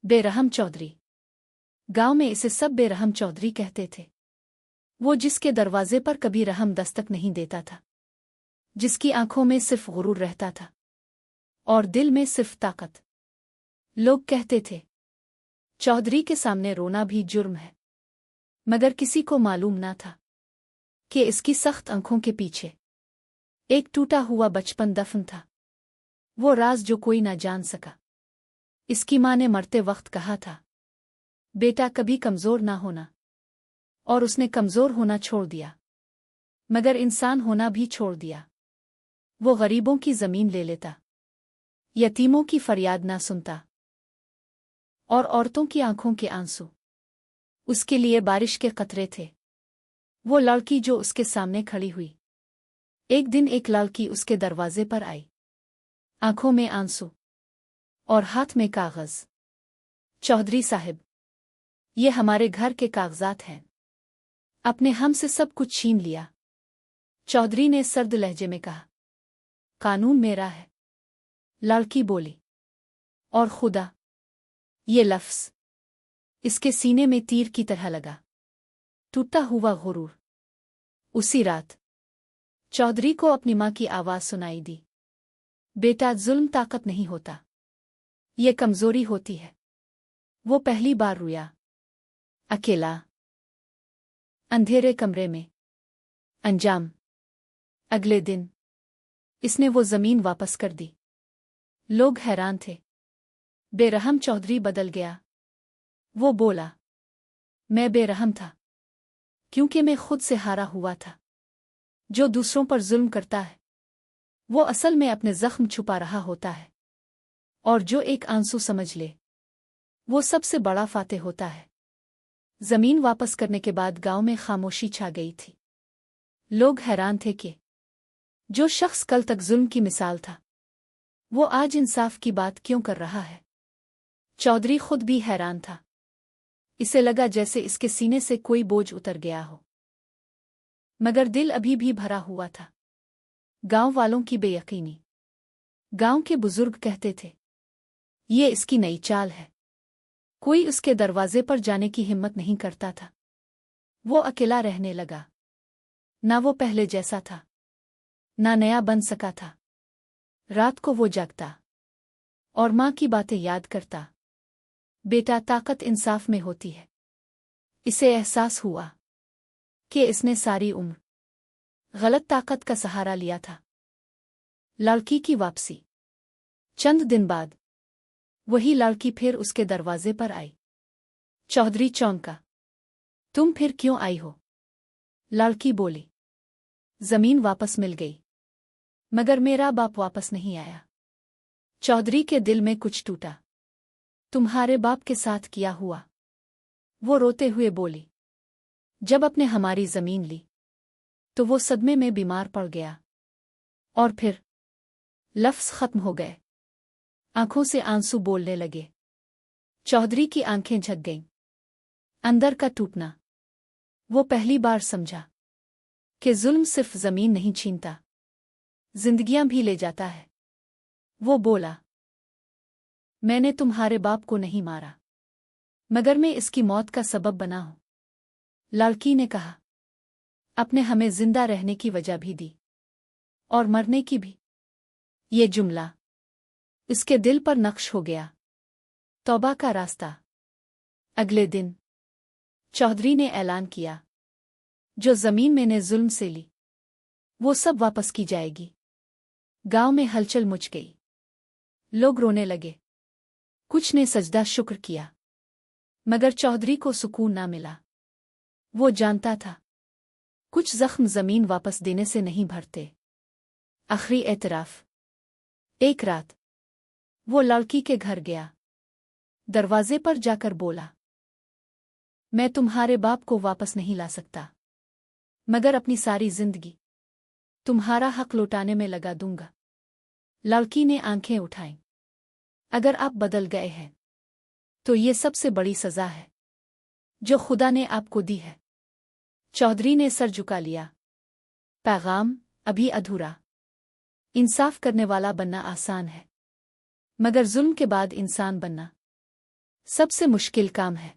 बेरहम चौधरी। गांव में इसे सब बेरहम चौधरी कहते थे। वो जिसके दरवाजे पर कभी रहम दस्तक नहीं देता था, जिसकी आंखों में सिर्फ गुरूर रहता था और दिल में सिर्फ ताकत। लोग कहते थे चौधरी के सामने रोना भी जुर्म है, मगर किसी को मालूम ना था कि इसकी सख्त आंखों के पीछे एक टूटा हुआ बचपन दफन था। वो राज जो कोई ना जान सका। इसकी माँ ने मरते वक्त कहा था, बेटा कभी कमजोर ना होना, और उसने कमजोर होना छोड़ दिया, मगर इंसान होना भी छोड़ दिया। वो गरीबों की जमीन ले लेता, यतीमों की फरियाद ना सुनता, और औरतों की आंखों के आंसू उसके लिए बारिश के कतरे थे। वो लड़की जो उसके सामने खड़ी हुई, एक दिन एक लड़की उसके दरवाजे पर आई, आंखों में आंसू और हाथ में कागज। चौधरी साहब, ये हमारे घर के कागजात हैं, अपने हमसे सब कुछ छीन लिया। चौधरी ने सर्द लहजे में कहा, कानून मेरा है। लड़की बोली, और खुदा। ये लफ्ज़ इसके सीने में तीर की तरह लगा। टूटा हुआ गुरूर। उसी रात चौधरी को अपनी माँ की आवाज़ सुनाई दी, बेटा जुल्म ताकत नहीं होता, ये कमजोरी होती है। वो पहली बार रोया, अकेला, अंधेरे कमरे में। अंजाम, अगले दिन इसने वो जमीन वापस कर दी। लोग हैरान थे। बेरहम चौधरी बदल गया। वो बोला, मैं बेरहम था क्योंकि मैं खुद से हारा हुआ था। जो दूसरों पर जुल्म करता है वो असल में अपने जख्म छुपा रहा होता है, और जो एक आंसू समझ ले वो सबसे बड़ा फातेह होता है। जमीन वापस करने के बाद गांव में खामोशी छा गई थी। लोग हैरान थे कि जो शख्स कल तक जुल्म की मिसाल था वो आज इंसाफ की बात क्यों कर रहा है। चौधरी खुद भी हैरान था। इसे लगा जैसे इसके सीने से कोई बोझ उतर गया हो, मगर दिल अभी भी भरा हुआ था। गांव वालों की बेयकीनी। गांव के बुजुर्ग कहते थे, ये इसकी नई चाल है। कोई उसके दरवाजे पर जाने की हिम्मत नहीं करता था। वो अकेला रहने लगा। ना वो पहले जैसा था, ना नया बन सका था। रात को वो जागता और माँ की बातें याद करता। बेटा, ताकत इंसाफ में होती है। इसे एहसास हुआ कि इसने सारी उम्र गलत ताकत का सहारा लिया था। लड़की की वापसी। चंद दिन बाद वही लड़की फिर उसके दरवाजे पर आई। चौधरी चौंका, तुम फिर क्यों आई हो? लड़की बोली, जमीन वापस मिल गई, मगर मेरा बाप वापस नहीं आया। चौधरी के दिल में कुछ टूटा। तुम्हारे बाप के साथ किया हुआ? वो रोते हुए बोली, जब अपने हमारी जमीन ली तो वो सदमे में बीमार पड़ गया, और फिर लफ्ज़ खत्म हो गए। आंखों से आंसू बोलने लगे। चौधरी की आंखें झक गईं। अंदर का टूटना। वो पहली बार समझा कि जुल्म सिर्फ जमीन नहीं छीनता, जिंदगियां भी ले जाता है। वो बोला, मैंने तुम्हारे बाप को नहीं मारा, मगर मैं इसकी मौत का सबब बना हूं। लड़की ने कहा, अपने हमें जिंदा रहने की वजह भी दी और मरने की भी। ये जुमला इसके दिल पर नक्श हो गया। तौबा का रास्ता। अगले दिन चौधरी ने ऐलान किया, जो जमीन मैंने जुल्म से ली वो सब वापस की जाएगी। गांव में हलचल मच गई। लोग रोने लगे। कुछ ने सजदा शुक्र किया, मगर चौधरी को सुकून ना मिला। वो जानता था कुछ जख्म जमीन वापस देने से नहीं भरते। आखिरी एतराफ। एक रात वो लड़की के घर गया। दरवाजे पर जाकर बोला, मैं तुम्हारे बाप को वापस नहीं ला सकता, मगर अपनी सारी जिंदगी तुम्हारा हक लौटाने में लगा दूंगा। लड़की ने आंखें उठाईं। अगर आप बदल गए हैं तो ये सबसे बड़ी सजा है जो खुदा ने आपको दी है। चौधरी ने सर झुका लिया। पैगाम अभी अधूरा। इंसाफ करने वाला बनना आसान है, मगर जुल्म के बाद इंसान बनना سب سے مشکل کام ہے۔